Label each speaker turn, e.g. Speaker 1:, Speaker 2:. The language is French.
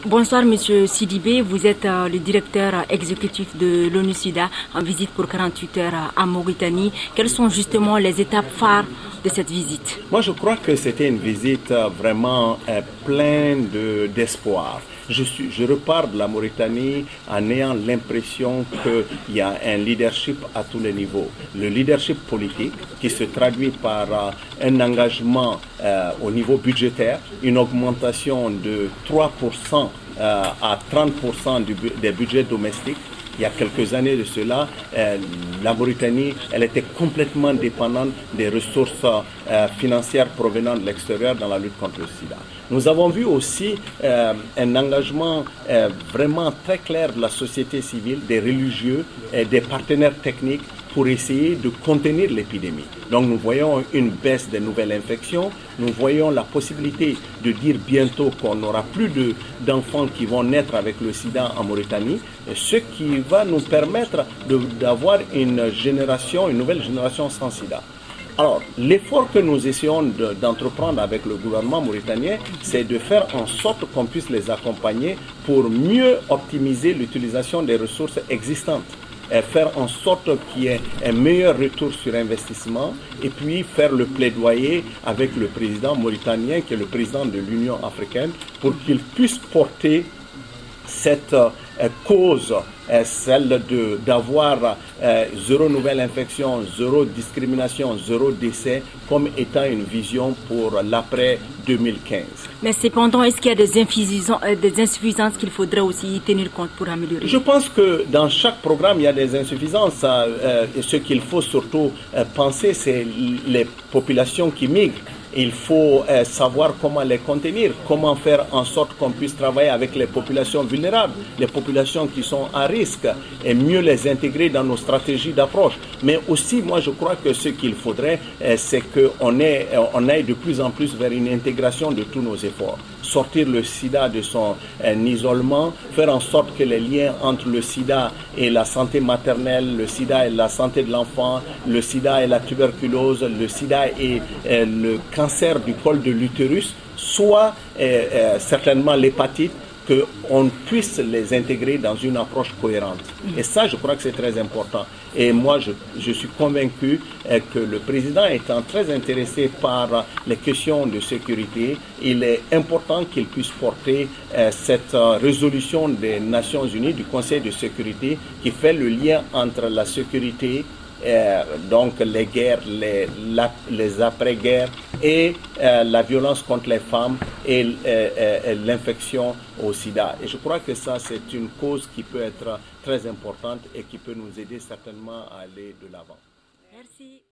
Speaker 1: Bonsoir Monsieur Sidibé, vous êtes le directeur exécutif de l'ONU-SIDA en visite pour 48 heures à Mauritanie. Quelles sont justement les étapes phares de cette visite?
Speaker 2: Moi je crois que c'était une visite vraiment pleine d'espoir. Je repars de la Mauritanie en ayant l'impression qu'il y a un leadership à tous les niveaux. Le leadership politique qui se traduit par un engagement au niveau budgétaire, une augmentation de 3% à 30% des budgets domestiques. Il y a quelques années de cela, la Mauritanie, elle était complètement dépendante des ressources financières provenant de l'extérieur dans la lutte contre le sida. Nous avons vu aussi un engagement vraiment très clair de la société civile, des religieux, des partenaires techniques pour essayer de contenir l'épidémie. Donc nous voyons une baisse des nouvelles infections, nous voyons la possibilité de dire bientôt qu'on n'aura plus d'enfants qui vont naître avec le sida en Mauritanie, ce qui va nous permettre d'avoir une nouvelle génération sans sida. Alors, l'effort que nous essayons d'entreprendre avec le gouvernement mauritanien, c'est de faire en sorte qu'on puisse les accompagner pour mieux optimiser l'utilisation des ressources existantes. Faire en sorte qu'il y ait un meilleur retour sur investissement et puis faire le plaidoyer avec le président mauritanien qui est le président de l'Union africaine pour qu'il puisse porter cette cause, celle d'avoir zéro nouvelle infection, zéro discrimination, zéro décès comme étant une vision pour l'après 2015.
Speaker 1: Mais cependant, est-ce qu'il y a des insuffisances qu'il faudrait aussi tenir compte pour améliorer?
Speaker 2: Je pense que dans chaque programme, il y a des insuffisances. Et ce qu'il faut surtout penser, c'est les populations qui migrent. Il faut savoir comment les contenir, comment faire en sorte qu'on puisse travailler avec les populations vulnérables, les populations qui sont à risque et mieux les intégrer dans nos stratégies d'approche. Mais aussi, moi, je crois que ce qu'il faudrait, c'est qu'on aille de plus en plus vers une intégration de tous nos efforts. Sortir le sida de son isolement, faire en sorte que les liens entre le sida et la santé maternelle, le sida et la santé de l'enfant, le sida et la tuberculose, le sida et le cancer du col de l'utérus, soit certainement l'hépatite, qu'on puisse les intégrer dans une approche cohérente. Et ça, je crois que c'est très important. Et moi, je suis convaincu que le président étant très intéressé par les questions de sécurité, il est important qu'il puisse porter cette résolution des Nations Unies, du Conseil de sécurité, qui fait le lien entre la sécurité, donc les guerres, les après-guerres et la violence contre les femmes et l'infection au sida. Et je crois que ça, c'est une cause qui peut être très importante et qui peut nous aider certainement à aller de l'avant.
Speaker 1: Merci.